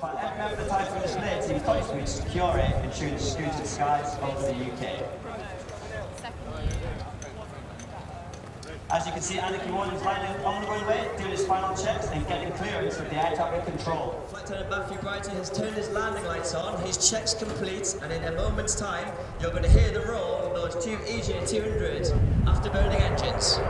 Find every member of the Typhoon display team twice to secure it, ensuring the scooted skies over the UK. As you can see, Anarchy 1 is lining on the runway, doing his final checks and getting clearance with the air traffic control. Flight Attendant Matthew Brighton has turned his landing lights on, his checks complete, and in a moment's time, you're going to hear the roar of those two EJ200 afterburning engines.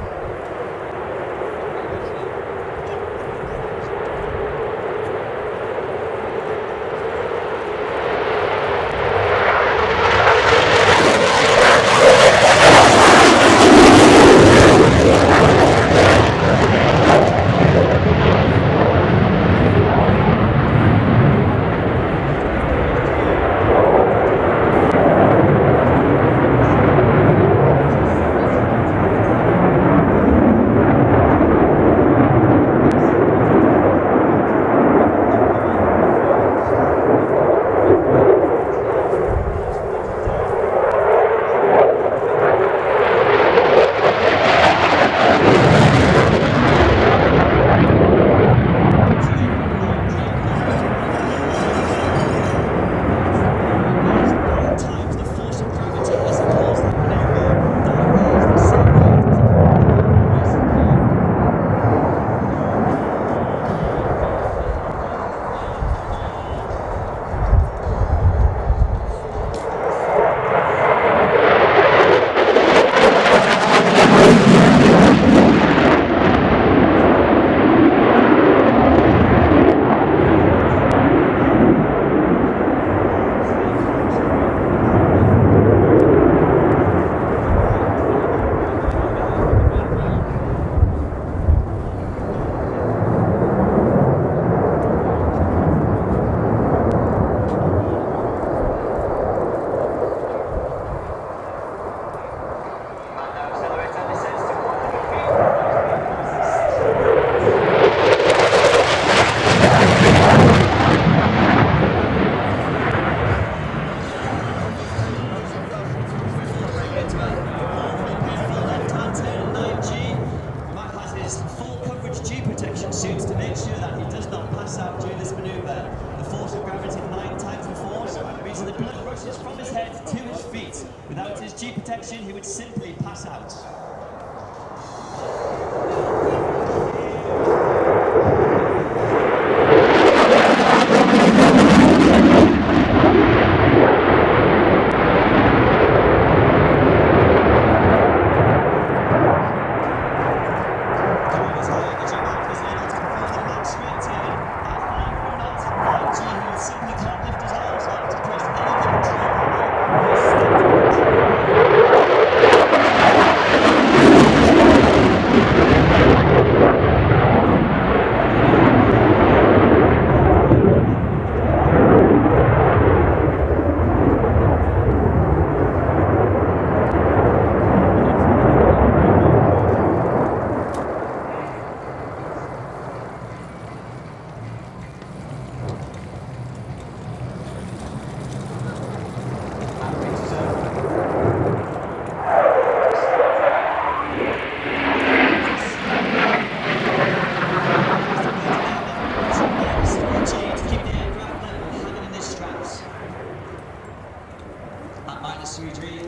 Without his G protection, he would simply pass out.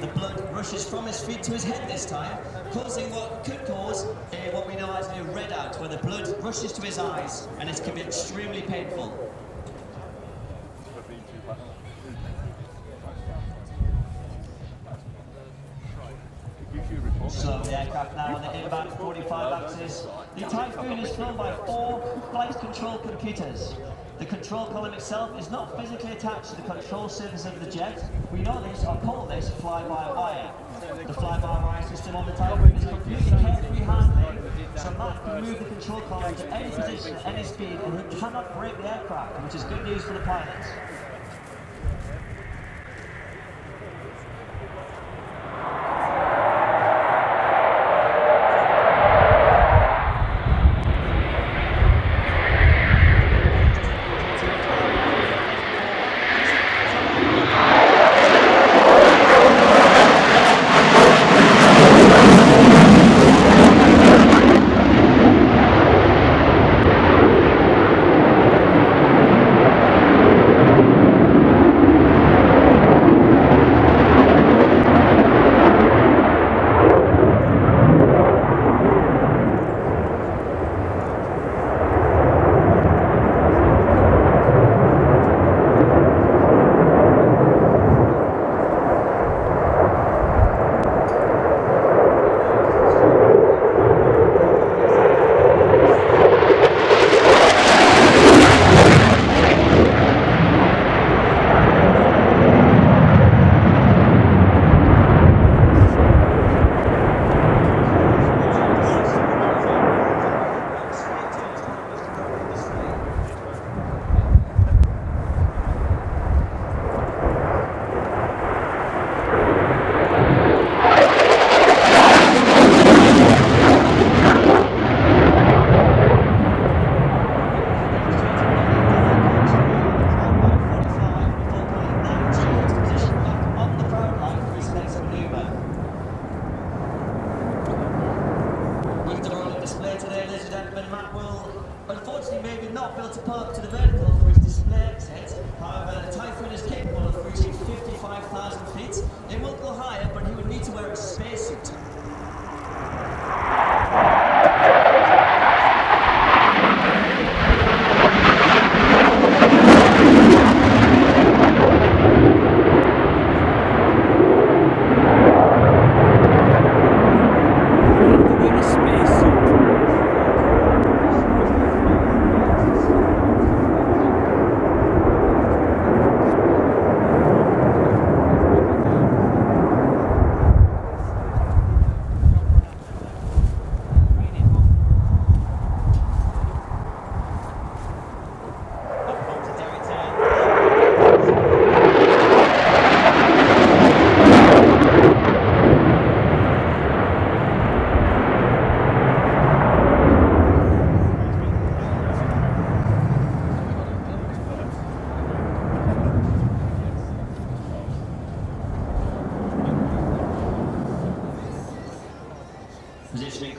The blood rushes from his feet to his head this time, causing what could cause what we know as a red out, where the blood rushes to his eyes, and it can be extremely painful. So the aircraft now on the inbound 45 axis. The Typhoon is flown by 4 flight control computers. The control column itself is not physically attached to the control surface of the jet. We know this, or call this, fly-by-wire. The fly-by-wire system on the Typhoon is completely carefree handling, so Matt can move the control column to any position at any speed, and he cannot break the aircraft, which is good news for the pilots.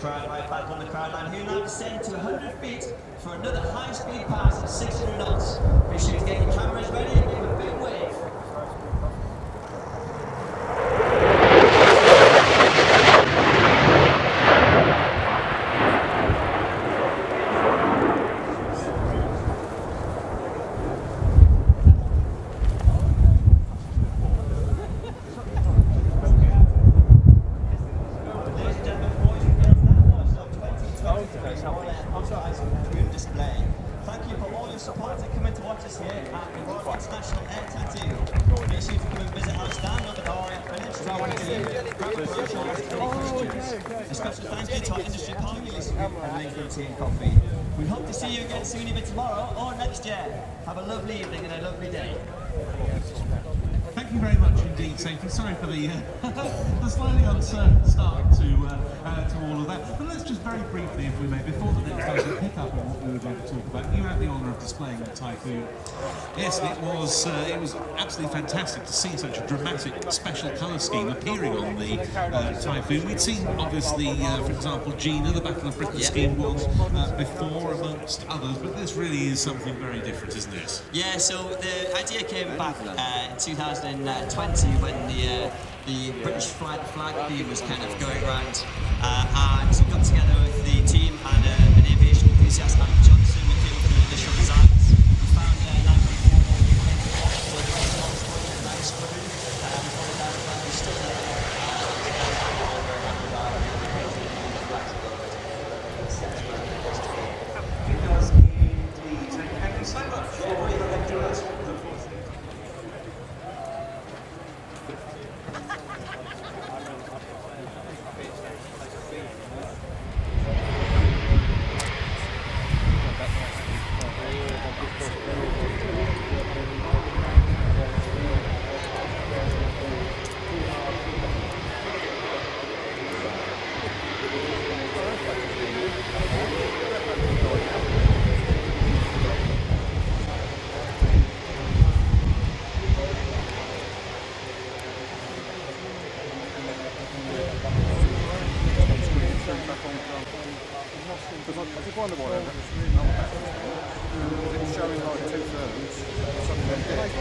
crowd right back on the crowd line, who now descend to 100 feet for another high-speed pass at 600 knots. Be sure to get your cameras ready and give a big wave. Display. Thank you for all your support and coming to watch us here at the Royal International Air Tattoo. Make sure to come and visit our stand on the RIAT finish. A special thank you to our industry partners and Lincoln Tea and Coffee. We hope to see you again soon, either tomorrow or next year. Have a lovely evening and a lovely day. Thank you very much indeed, Sophie. Sorry for the slightly uncertain start to all of that. But let's just very briefly, if we may, before the next time, pick up on what we were going to talk about. You had the honour of displaying the Typhoon. Yes, it was absolutely fantastic to see such a dramatic special colour scheme appearing on the Typhoon. We'd seen, obviously, for example, Gina, the Battle of Britain scheme was before, amongst others, but this really is something very different, isn't it? Yeah, so the idea came back in 2020 when the British flag theme was kind of going around, and we got together with the team and an aviation enthusiast, Adam Johnson. We came up with the initial designs. We found Thank you so much. Because I did wonder why it's showing like 2/3, something like that.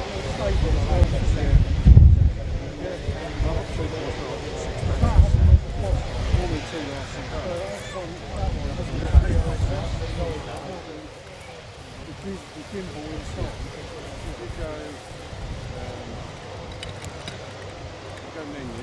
Only 2 last the gimbal inside, if you go menu.